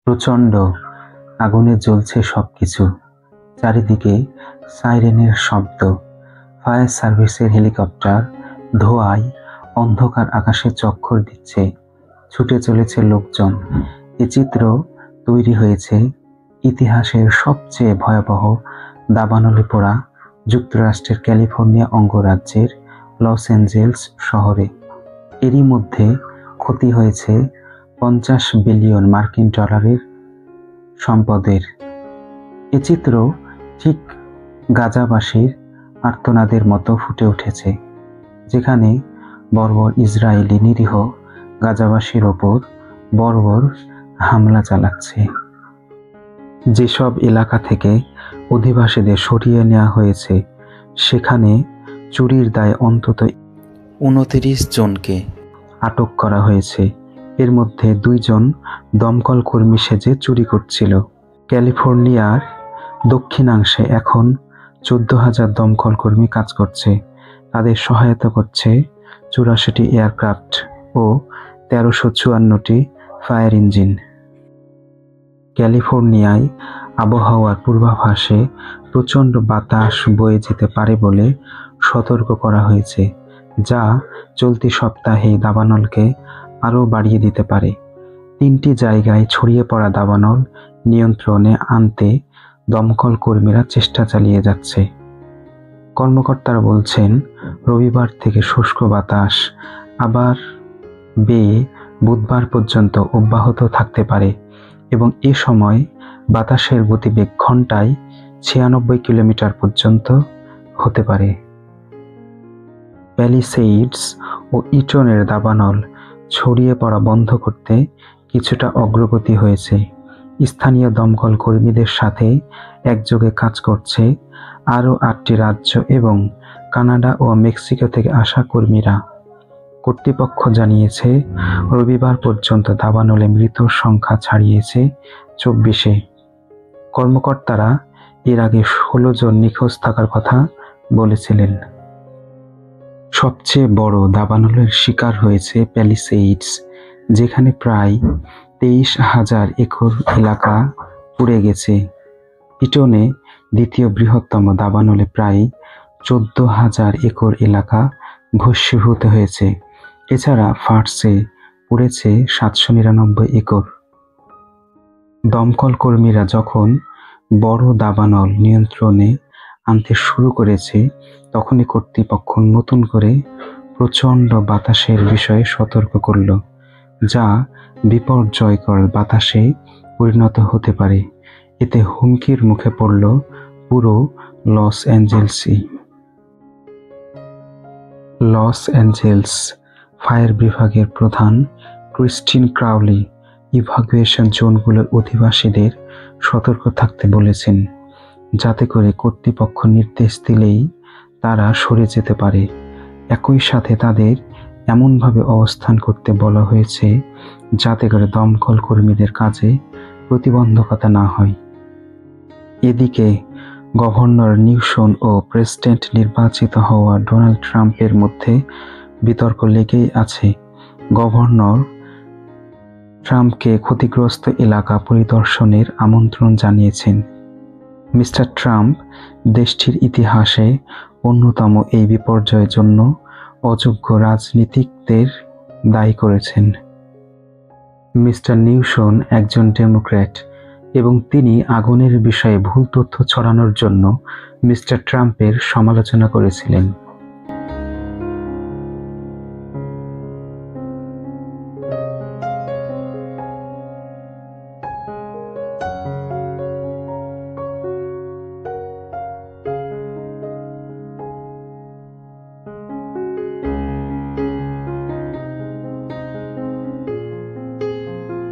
প্রচণ্ড আগুনে জ্বলছে সবকিছু। চারিদিকে সাইরেনের শব্দ, ফায়ার সার্ভিসের হেলিকপ্টার ধোঁয়ায় অন্ধকার আকাশে চক্কর দিচ্ছে। ছুটে চলেছে লোকজন। এ চিত্র তৈরি হয়েছে ইতিহাসের সবচেয়ে ভয়াবহ দাবানলে পোড়া যুক্তরাষ্ট্রের ক্যালিফোর্নিয়া অঙ্গরাজ্যের লস অ্যাঞ্জেলস শহরে। এরই মধ্যে ক্ষতি হয়েছে 50 বিলিয়ন মার্কিন ডলারের সম্পদের। এ চিত্র ঠিক গাজাবাসীর আর্তনাদের মতো ফুটে উঠেছে, যেখানে বর্বর ইসরায়েলি নিরীহ গাজাবাসীর ওপর বর্বর হামলা চালাচ্ছে। যেসব এলাকা থেকে অধিবাসীদের সরিয়ে নেওয়া হয়েছে, সেখানে চুরির দায়ে অন্তত 29 জনকে আটক করা হয়েছে। এর মধ্যে 2 জন দমকল কর্মী সেজে চুরি করছিল। ক্যালিফোর্নিয়ার দক্ষিণাংশে এখন 14,000 দমকল কর্মী কাজ করছে। তাদের সহায়তা করছে 84টি এয়ারক্রাফট ও 1354টি ফায়ার ইঞ্জিন। ক্যালিফোর্নিয়ায় আবহাওয়ার পূর্বাভাসে প্রচণ্ড বাতাস বয়ে যেতে পারে বলে সতর্ক করা হয়েছে, যা চলতি সপ্তাহে দাবানলকে আরও বাড়িয়ে দিতে পারে। 3টি জায়গায় ছড়িয়ে পড়া দাবানল নিয়ন্ত্রণে আনতে দমকল কর্মীরা চেষ্টা চালিয়ে যাচ্ছে। কর্মকর্তারা বলছেন, রবিবার থেকে শুষ্ক বাতাস আবার বেয়ে বুধবার পর্যন্ত অব্যাহত থাকতে পারে এবং এ সময় বাতাসের গতিবেগ ঘন্টায় 96 কিলোমিটার পর্যন্ত হতে পারে। প্যালিসেইডস ও ইটনের দাবানল ছড়িয়ে পড়া বন্ধ করতে কিছুটা অগ্রগতি হয়েছে। স্থানীয় দমকল কর্মীদের সাথে একযোগে কাজ করছে আরও 8টি রাজ্য এবং কানাডা ও মেক্সিকো থেকে আসা কর্মীরা। কর্তৃপক্ষ জানিয়েছে, রবিবার পর্যন্ত দাবানলে মৃত্যুর সংখ্যা ছাড়িয়েছে 24-এ। কর্মকর্তারা এর আগে 16 জন নিখোঁজ থাকার কথা বলেছিলেন। সবচেয়ে বড় দাবানলের শিকার হয়েছে প্যালিসেইডস, যেখানে প্রায় 23,000 একর এলাকা পুড়ে গেছে। ইটনে দ্বিতীয় বৃহত্তম দাবানলে প্রায় 14,000 একর এলাকা ভস্মীভূত হয়েছে। এছাড়া ফার্সে পুড়েছে 799 একর। দমকল কর্মীরা যখন বড় দাবানল নিয়ন্ত্রণে আনতে শুরু করেছে, তখনই কর্তৃপক্ষ নতুন করে প্রচণ্ড বাতাসের বিষয়ে সতর্ক করল, যা বিপর্যয়কর বাতাসে পরিণত হতে পারে। এতে হুমকির মুখে পড়ল পুরো লস অ্যাঞ্জেলসই। লস অ্যাঞ্জেলস ফায়ার বিভাগের প্রধান ক্রিস্টিন ক্রাউলি ইভাকুয়েশন জোনগুলোর অধিবাসীদের সতর্ক থাকতে বলেছেন, যাতে করে কর্তৃপক্ষ নির্দেশ দিলেই তারা সরে যেতে পারে। একই সাথে তাদের এমনভাবে অবস্থান করতে বলা হয়েছে যাতে করে দমকল কর্মীদের কাজে প্রতিবন্ধকতা না হয়। এদিকে গভর্নর নিউসম ও প্রেসিডেন্ট নির্বাচিত হওয়া ডোনাল্ড ট্রাম্পের মধ্যে বিতর্ক লেগেই আছে। গভর্নর ট্রাম্পকে ক্ষতিগ্রস্ত এলাকা পরিদর্শনের আমন্ত্রণ জানিয়েছেন। মিস্টার ট্রাম্প দেশটির ইতিহাসে অন্যতম এই বিপর্যয়ের জন্য অযোগ্য রাজনীতিকদের দায়ী করেছেন। মিস্টার নিউসম একজন ডেমোক্র্যাট এবং তিনি আগুনের বিষয়ে ভুল তথ্য ছড়ানোর জন্য মিস্টার ট্রাম্পের সমালোচনা করেছিলেন।